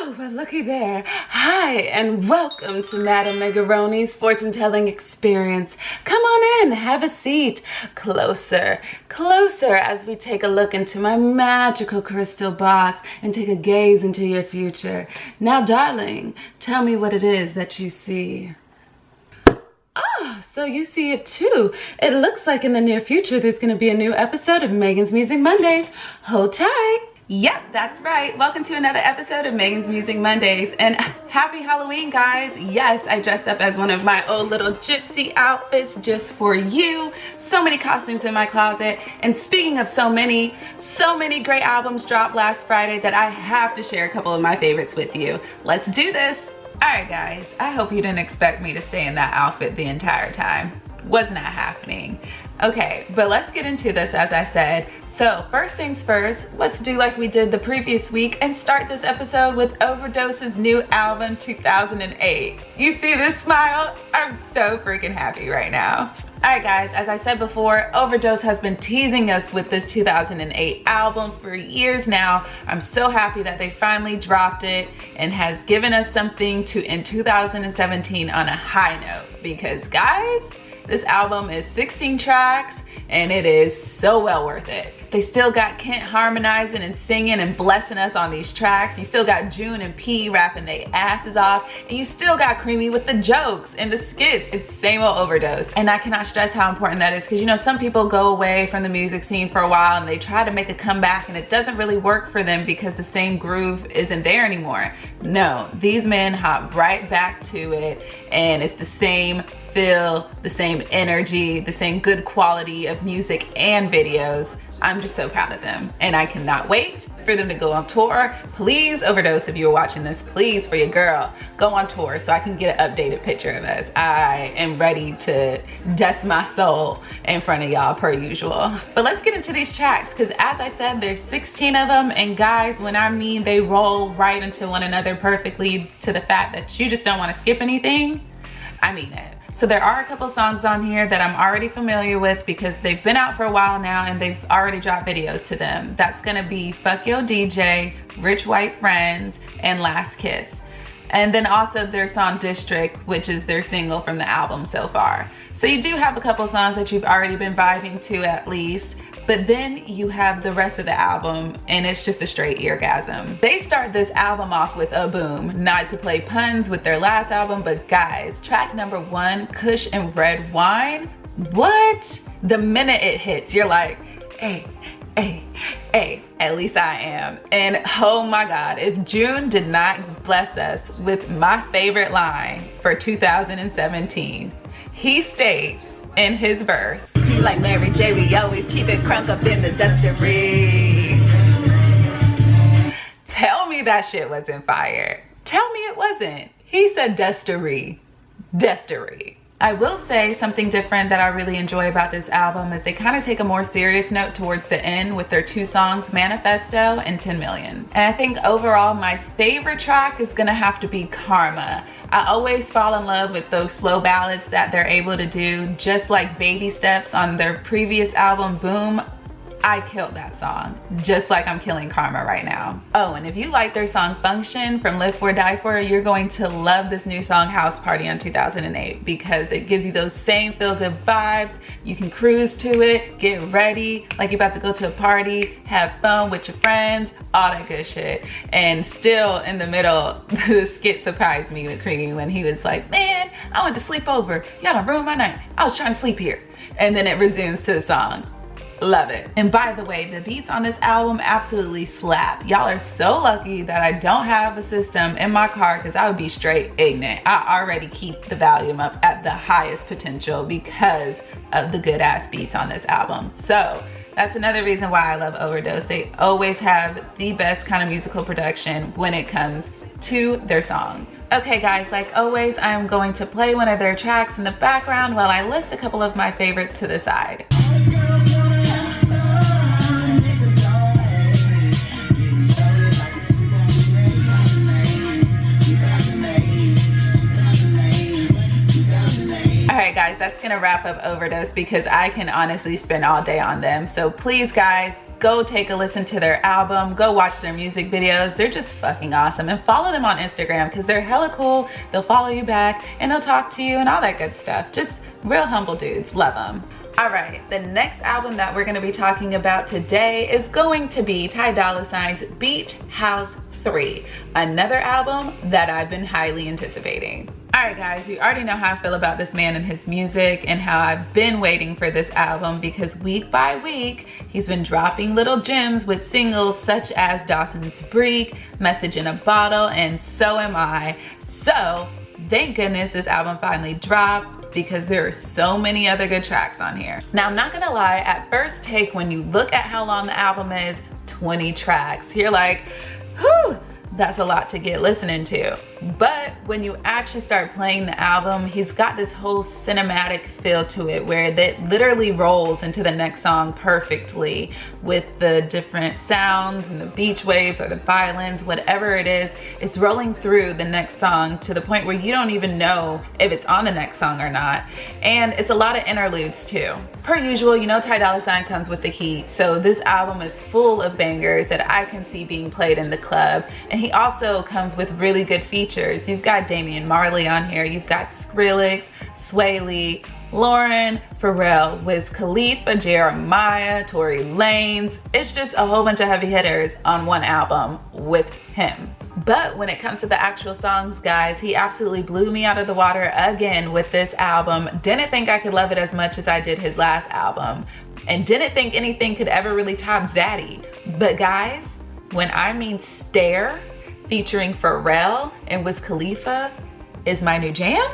Oh, well, looky there. Hi, and welcome to Madame Megaroni's fortune-telling experience. Come on in, have a seat. Closer, closer as we take a look into my magical crystal box and take a gaze into your future. Now, darling, tell me what it is that you see. Ah, so you see it too. It looks like in the near future there's going to be a new episode of Megan's Music Mondays. Hold tight. Yep, that's right. Welcome to another episode of Megan's Music Mondays. And happy Halloween, guys. Yes, I dressed up as one of my old little gypsy outfits just for you. So many costumes in my closet. And speaking of so many great albums dropped last Friday that I have to share a couple of my favorites with you. Let's do this. Alright guys, I hope you didn't expect me to stay in that outfit the entire time. Was not happening. Okay, but let's get into this as I said. So first things first, let's do like we did the previous week and start this episode with OverDoz's new album, 2008. You see this smile? I'm so freaking happy right now. Alright guys, as I said before, OverDoz has been teasing us with this 2008 album for years now. I'm so happy that they finally dropped it and has given us something to end 2017 on a high note. Because guys, this album is 16 tracks and it is so well worth it. They still got Kent harmonizing and singing and blessing us on these tracks. You still got June and P rapping their asses off. And you still got Creamy with the jokes and the skits. It's same old OverDoz. And I cannot stress how important that is because you know some people go away from the music scene for a while and they try to make a comeback and it doesn't really work for them because the same groove isn't there anymore. No, these men hop right back to it and it's the same feel, the same energy, the same good quality of music and videos. I'm just so proud of them and I cannot wait for them to go on tour. Please, OverDoz, if you're watching this, please, for your girl, go on tour so I can get an updated picture of us. I am ready to dust my soul in front of y'all per usual. But let's get into these tracks because as I said, there's 16 of them and guys, when I mean they roll right into one another perfectly to the fact that you just don't want to skip anything, I mean it. So there are a couple songs on here that I'm already familiar with because they've been out for a while now and they've already dropped videos to them. That's gonna be Fuck Yo DJ, Rich White Friends, and Last Kiss. And then also their song District, which is their single from the album so far. So you do have a couple songs that you've already been vibing to at least. But then you have the rest of the album and it's just a straight eargasm. They start this album off with a boom, not to play puns with their last album, but guys, track number 1, Kush and Red Wine, what? The minute it hits, you're like, hey, hey, hey, at least I am. And oh my God, if June did not bless us with my favorite line for 2017, he states in his verse, like Mary J, we always keep it crunk up in the dusttery. Tell me that shit wasn't fire. Tell me it wasn't. He said dusttery. Dustery. I will say something different that I really enjoy about this album is they kind of take a more serious note towards the end with their 2 songs, Manifesto and 10 Million. And I think overall my favorite track is gonna have to be Karma. I always fall in love with those slow ballads that they're able to do, just like Baby Steps on their previous album, Boom. I killed that song, just like I'm killing Karma right now. Oh, and if you like their song Function from Live For Die For, you're going to love this new song House Party on 2008 because it gives you those same feel-good vibes. You can cruise to it, get ready, like you're about to go to a party, have fun with your friends, all that good shit. And still in the middle, the skit surprised me with Creamy when he was like, man, I went to sleep over. Y'all done ruined my night. I was trying to sleep here. And then it resumes to the song. Love it. And by the way, the beats on this album absolutely slap. Y'all are so lucky that I don't have a system in my car because I would be straight ignorant. I already keep the volume up at the highest potential because of the good ass beats on this album. So that's another reason why I love OverDoz. They always have the best kind of musical production when it comes to their songs. Okay guys, like always, I'm going to play one of their tracks in the background while I list a couple of my favorites to the side. Alright guys, that's gonna wrap up OverDoz because I can honestly spend all day on them. So please guys, go take a listen to their album, go watch their music videos. They're just fucking awesome. And follow them on Instagram because they're hella cool. They'll follow you back and they'll talk to you and all that good stuff. Just real humble dudes, love them. All right, the next album that we're gonna be talking about today is going to be Ty Dolla $ign's Beach House 3, another album that I've been highly anticipating. All right guys, you already know how I feel about this man and his music and how I've been waiting for this album because week by week, he's been dropping little gems with singles such as Dawson's Break, Message in a Bottle, and So Am I. So, thank goodness this album finally dropped because there are so many other good tracks on here. Now, I'm not gonna lie, at first take, when you look at how long the album is, 20 tracks, you're like, whew, that's a lot to get listening to. But when you actually start playing the album, he's got this whole cinematic feel to it where that literally rolls into the next song perfectly with the different sounds and the beach waves or the violins, whatever it is, it's rolling through the next song to the point where you don't even know if it's on the next song or not. And it's a lot of interludes too. Per usual, you know Ty Dolla $ign comes with the heat, so this album is full of bangers that I can see being played in the club. And he also comes with really good features. You've got Damian Marley on here, you've got Skrillex, Sway Lee, Lauren, Pharrell, Wiz Khalifa, Jeremiah, Tory Lanez. It's just a whole bunch of heavy hitters on one album with him. But when it comes to the actual songs, guys, he absolutely blew me out of the water again with this album. Didn't think I could love it as much as I did his last album. And didn't think anything could ever really top Zaddy. But guys, when I mean Stare, featuring Pharrell and Wiz Khalifa is my new jam.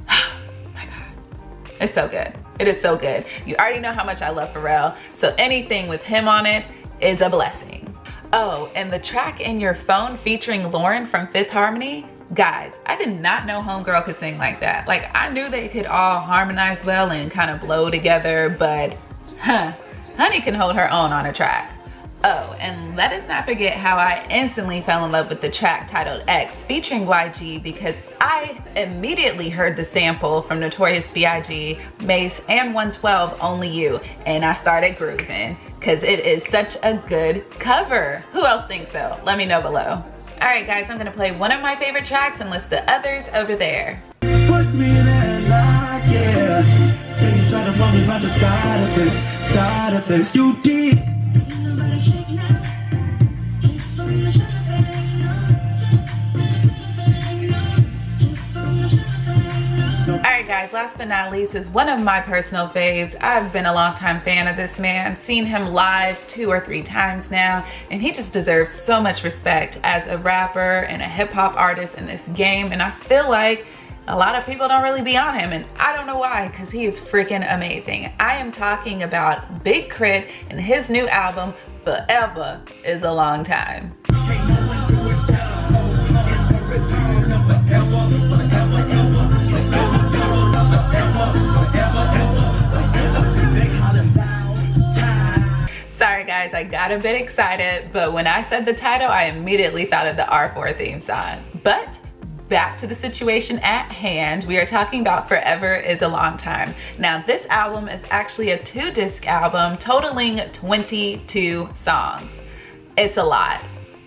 Oh my God, it's so good. It is so good. You already know how much I love Pharrell, so anything with him on it is a blessing. Oh, and the track In Your Phone featuring Lauren from Fifth Harmony, guys, I did not know homegirl could sing like that. Like, I knew they could all harmonize well and kind of blow together, but honey can hold her own on a track. Oh, and let us not forget how I instantly fell in love with the track titled X featuring YG because I immediately heard the sample from Notorious B.I.G., Mace, and 112 Only You, and I started grooving because it is such a good cover. Who else thinks so? Let me know below. All right, guys, I'm gonna play one of my favorite tracks and list the others over there. Put me in that lock, yeah. Then you try to run me about the side effects, you did. Alright guys, last but not least is one of my personal faves. I've been a longtime fan of this man, seen him live 2 or 3 times now, and he just deserves so much respect as a rapper and a hip-hop artist in this game, and I feel like a lot of people don't really be on him, and I don't know why, because he is freaking amazing. I am talking about Big Krit and his new album, Forever Is a Long Time. Sorry guys, I got a bit excited, but when I said the title, I immediately thought of the R4 theme song. But back to the situation at hand, we are talking about Forever Is a Long Time. Now this album is actually a 2-disc album totaling 22 songs. It's a lot,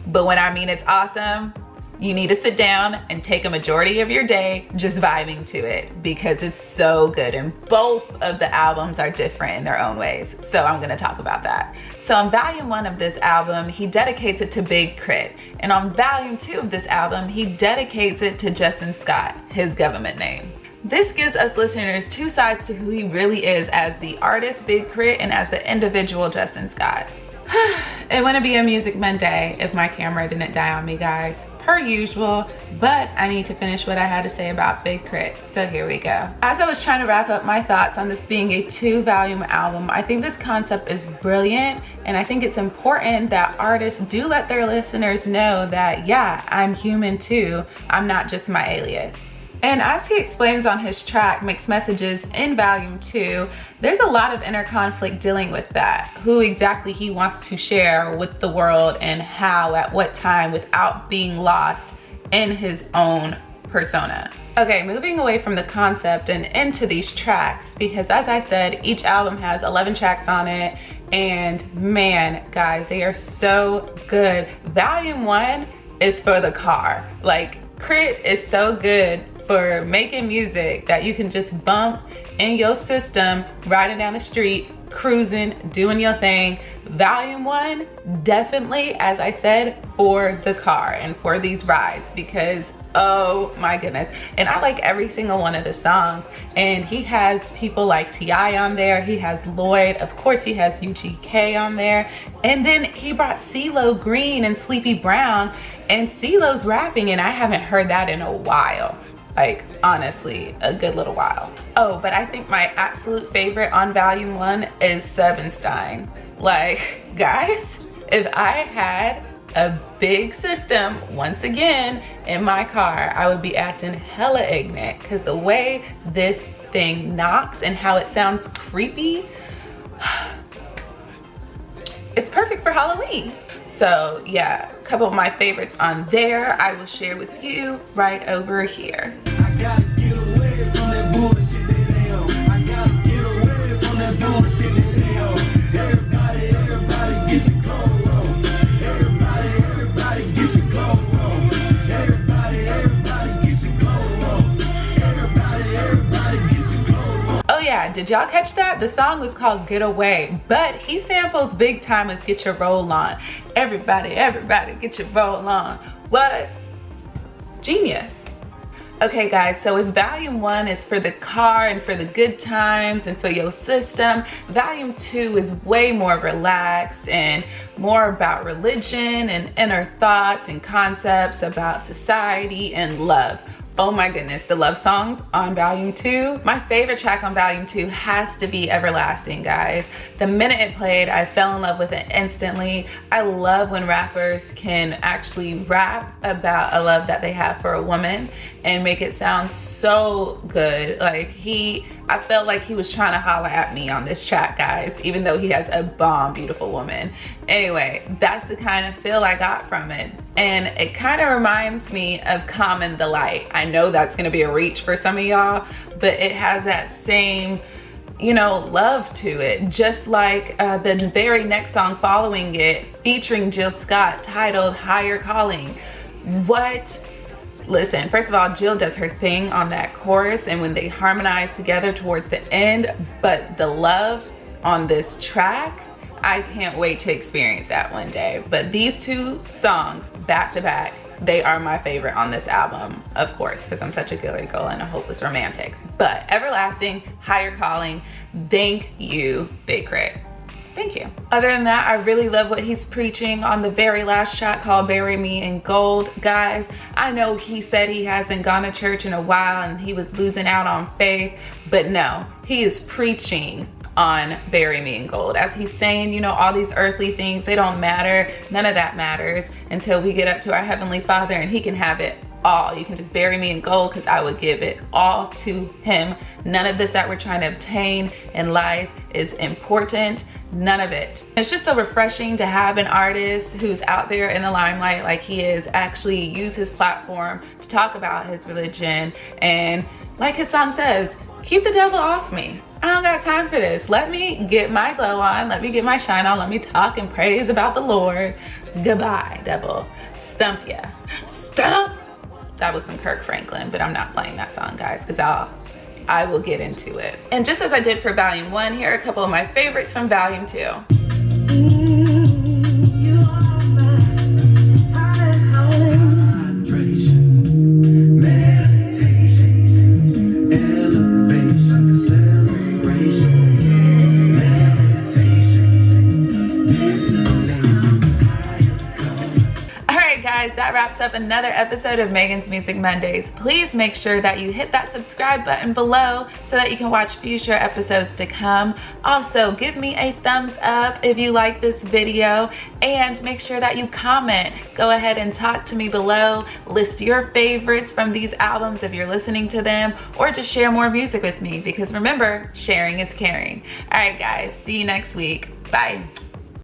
but when I mean it's awesome, you need to sit down and take a majority of your day just vibing to it because it's so good, and both of the albums are different in their own ways. So I'm gonna talk about that. So on volume 1 of this album, he dedicates it to Big Krit. And on volume 2 of this album, he dedicates it to Justin Scott, his government name. This gives us listeners 2 sides to who he really is as the artist Big Krit and as the individual Justin Scott. It wouldn't be a Music Monday if my camera didn't die on me, guys, per usual, but I need to finish what I had to say about Big Krit, so here we go. As I was trying to wrap up my thoughts on this being a 2-volume album, I think this concept is brilliant, and I think it's important that artists do let their listeners know that, yeah, I'm human too, I'm not just my alias. And as he explains on his track, Mixed Messages, in volume 2, there's a lot of inner conflict dealing with that. Who exactly he wants to share with the world and how, at what time, without being lost in his own persona. Okay, moving away from the concept and into these tracks, because as I said, each album has 11 tracks on it, And man, guys, they are so good. Volume 1 is for the car. Like, Krit is so good for making music that you can just bump in your system, riding down the street, cruising, doing your thing. Volume 1, definitely, as I said, for the car and for these rides, because oh my goodness. And I like every single one of the songs. And he has people like T.I. on there. He has Lloyd. Of course, he has UGK on there. And then he brought CeeLo Green and Sleepy Brown. And CeeLo's rapping, and I haven't heard that in a while. Like, honestly, a good little while. Oh, but I think my absolute favorite on Volume 1 is Sevenstein. Like, guys, if I had a big system, once again, in my car, I would be acting hella ignorant, because the way this thing knocks and how it sounds creepy, it's perfect for Halloween. So yeah, a couple of my favorites on there I will share with you right over here. I gotta get away from that bullshit that they on. I gotta get away from that bullshit that they on. Everybody gets your gold on. Everybody gets your gold on. Everybody gets your gold on. Everybody gets your gold on. Oh yeah, did y'all catch that? The song was called Get Away, but he samples big time as Get Your Roll On. Everybody get your roll on. What? Genius. Okay guys, so if Volume 1 is for the car and for the good times and for your system, Volume 2 is way more relaxed and more about religion and inner thoughts and concepts about society and love. Oh my goodness, the love songs on Volume 2. My favorite track on Volume 2 has to be Everlasting, guys. The minute it played, I fell in love with it instantly. I love when rappers can actually rap about a love that they have for a woman and make it sound so good. Like, I felt like he was trying to holler at me on this track, guys, even though he has a bomb, beautiful woman. Anyway, that's the kind of feel I got from it. And it kind of reminds me of Common the Light. I know that's gonna be a reach for some of y'all, but it has that same, you know, love to it. Just like the very next song following it, featuring Jill Scott, titled Higher Calling. What? Listen, first of all, Jill does her thing on that chorus and when they harmonize together towards the end, but the love on this track, I can't wait to experience that one day. But these two songs, back to back, they are my favorite on this album, of course, because I'm such a girly girl and a hopeless romantic. But Everlasting, Higher Calling, thank you, Big Krit. Thank you. Other than that, I really love what he's preaching on the very last track called Bury Me in Gold. Guys, I know he said he hasn't gone to church in a while and he was losing out on faith, but no, he is preaching on Bury Me in Gold. As he's saying, you know, all these earthly things, they don't matter. None of that matters until we get up to our Heavenly Father and he can have it all. You can just bury me in gold because I would give it all to him. None of this that we're trying to obtain in life is important. None of it. It's just so refreshing to have an artist who's out there in the limelight like he is actually use his platform to talk about his religion, and like his song says, keep the devil off me. I don't got time for this. Let me get my glow on. Let me get my shine on. Let me talk and praise about the Lord. Goodbye, devil. Stump ya. Stump. That was some Kirk Franklin, but I'm not playing that song, guys, because I will get into it. And just as I did for Volume 1, here are a couple of my favorites from Volume 2. That wraps up another episode of Megan's Music Mondays. Please make sure that you hit that subscribe button below so that you can watch future episodes to come. Also, give me a thumbs up if you like this video, and make sure that you comment. Go ahead and talk to me below. List your favorites from these albums if you're listening to them, or just share more music with me, because remember, sharing is caring. All right, guys, see you next week. Bye.